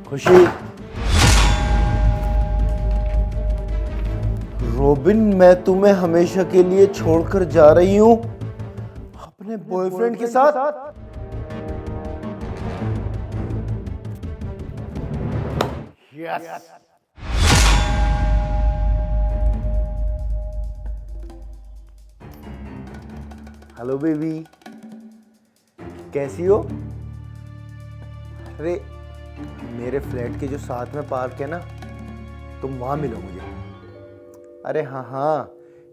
खुशी, रोबिन, मैं तुम्हें हमेशा के लिए छोड़कर जा रही हूं अपने बॉयफ्रेंड के साथ। यस। हेलो बेबी, कैसी हो? अरे मेरे फ्लैट के जो साथ में पार्क है ना, तुम वहां मिलो मुझे। अरे हाँ हाँ,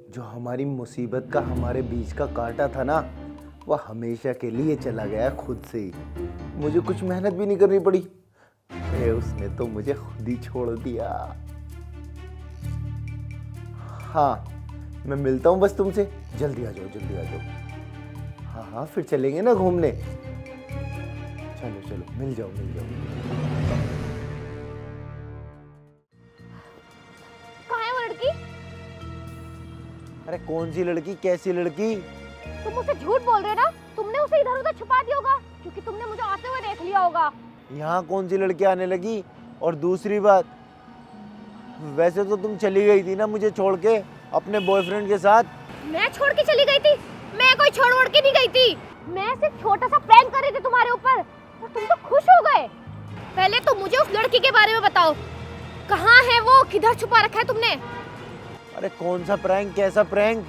जो हमारी मुसीबत का हमारे बीच का कांटा था ना, वह हमेशा के लिए चला गया खुद से ही। मुझे कुछ मेहनत भी नहीं करनी पड़ी, उसने तो मुझे खुद ही छोड़ दिया। हाँ, मैं मिलता हूँ बस तुमसे। जल्दी आ जाओ, जल्दी आ जाओ। हाँ हाँ, फिर चलेंगे ना घूमने। चलो चलो, मिल जाओ मिल जाओ। कहाँ है वो लड़की? अरे कौन सी लड़की, कैसी लड़की? तुम मुझसे झूठ बोल रहे हो ना? तुमने उसे इधर उधर छुपा दिया होगा, क्योंकि तुमने मुझे आते हुए देख लिया होगा। यहाँ कौन सी लड़की आने लगी? और दूसरी बात, वैसे तो तुम चली गई थी ना मुझे छोड़ के अपने बॉयफ्रेंड के साथ। मैं छोड़ के चली गई थी? मैं कोई छोड़ के नहीं गई थी। मैं सिर्फ छोटा सा प्रैंक कर रही थी तुम्हारे ऊपर, और तुम तो खुश हो गए। पहले तो मुझे उस लड़की के बारे में बताओ, कहाँ है वो? किधर छुपा रखा है तुमने? अरे कौन सा प्रैंक, कैसा प्रैंक?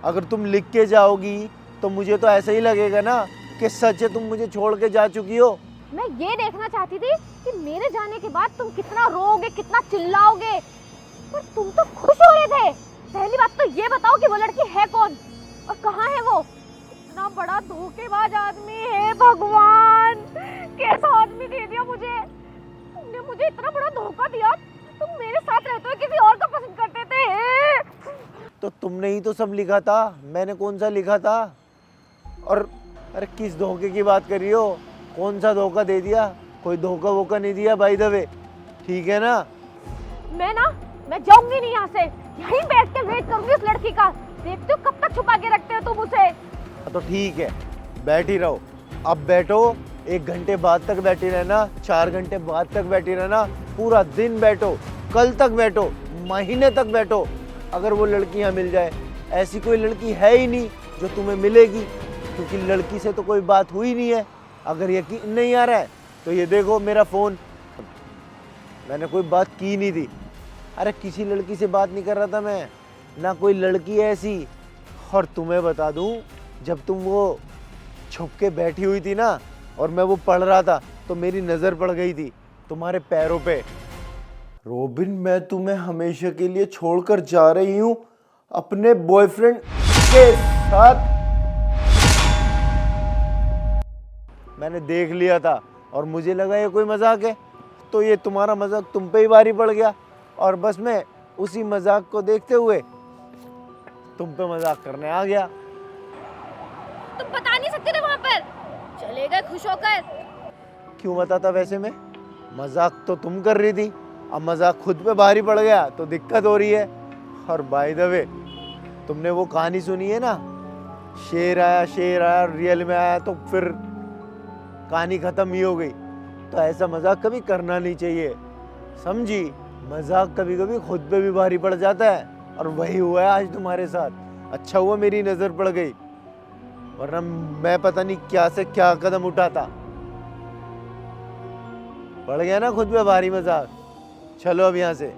अगर तुम लिख के जाओगी तो मुझे तो ऐसा ही लगेगा ना कि सच है, तुम मुझे छोड़ के जा चुकी हो। मैं ये देखना चाहती थी कि मेरे जाने के बाद तुम कितना रोओगे, कितना चिल्लाओगे, पर तुम तो खुश हो रहे थे। पहली बात तो ये बताओ कि वो लड़की है कौन और कहाँ है वो? इतना बड़ा धोखेबाज आदमी है, भगवान, कैसा आदमी दे दिया मुझे। तुमने मुझे इतना बड़ा धोखा दिया। तुम मेरे साथ रहते हो किसी और को पसंद करते थे। तो तुमने ही तो सब लिखा था, मैंने कौन सा लिखा था? और अरे किस धोखे की बात कर रही हो? कौन सा धोखा दे दिया? कोई धोखा वोखा नहीं दिया बाय द वे, ठीक है ना? मैं जाऊंगी नहीं यहाँ से, यहीं बैठ के वेट करूंगी उस लड़की का। देखते हो कब तक छुपा के रखते हो तुम उसे। तो ठीक है, बैठ ही रहो। अब बैठो, 1 घंटे बाद तक बैठी रहना, 4 घंटे बाद तक बैठी रहना, पूरा दिन बैठो, कल तक बैठो, महीने तक बैठो। अगर वो लड़की यहाँ मिल जाए, ऐसी कोई लड़की है ही नहीं जो तुम्हें मिलेगी, क्योंकि लड़की से तो कोई बात हुई नहीं है। अगर यकीन नहीं आ रहा है तो ये देखो मेरा फ़ोन, मैंने कोई बात की नहीं थी। अरे किसी लड़की से बात नहीं कर रहा था मैं, ना कोई लड़की ऐसी। और तुम्हें बता दूं, जब तुम वो छुप के बैठी हुई थी ना और मैं वो पढ़ रहा था, तो मेरी नज़र पड़ गई थी तुम्हारे पैरों पे। रोबिन, मैं तुम्हें हमेशा के लिए छोड़कर जा रही हूँ अपने बॉयफ्रेंड के साथ। मैंने देख लिया था और मुझे लगा ये कोई मजाक है, तो ये तुम्हारा मजाक तुम पे ही भारी पड़ गया, और बस मैं उसी मजाक को देखते हुए तुम पे मजाक करने आ गया। तुम बता नहीं सकते थे वहाँ पर? चले गए खुश होकर। क्यों बताता वैसे मैं? मजाक तो तुम कर रही थी, अब मजाक खुद पे भारी पड़ गया तो दिक्कत हो रही है। और बाय द वे, तुमने वो कहानी सुनी है ना, शेर आया रियल में आया तो फिर कहानी खत्म ही हो गई। तो ऐसा मजाक कभी करना नहीं चाहिए, समझी? मजाक कभी कभी खुद पे भी भारी पड़ जाता है, और वही हुआ है आज तुम्हारे साथ। अच्छा हुआ मेरी नजर पड़ गई, वरना मैं पता नहीं क्या से क्या कदम उठाता। पड़ गया ना खुद पे भारी मजाक। चलो अब यहाँ से।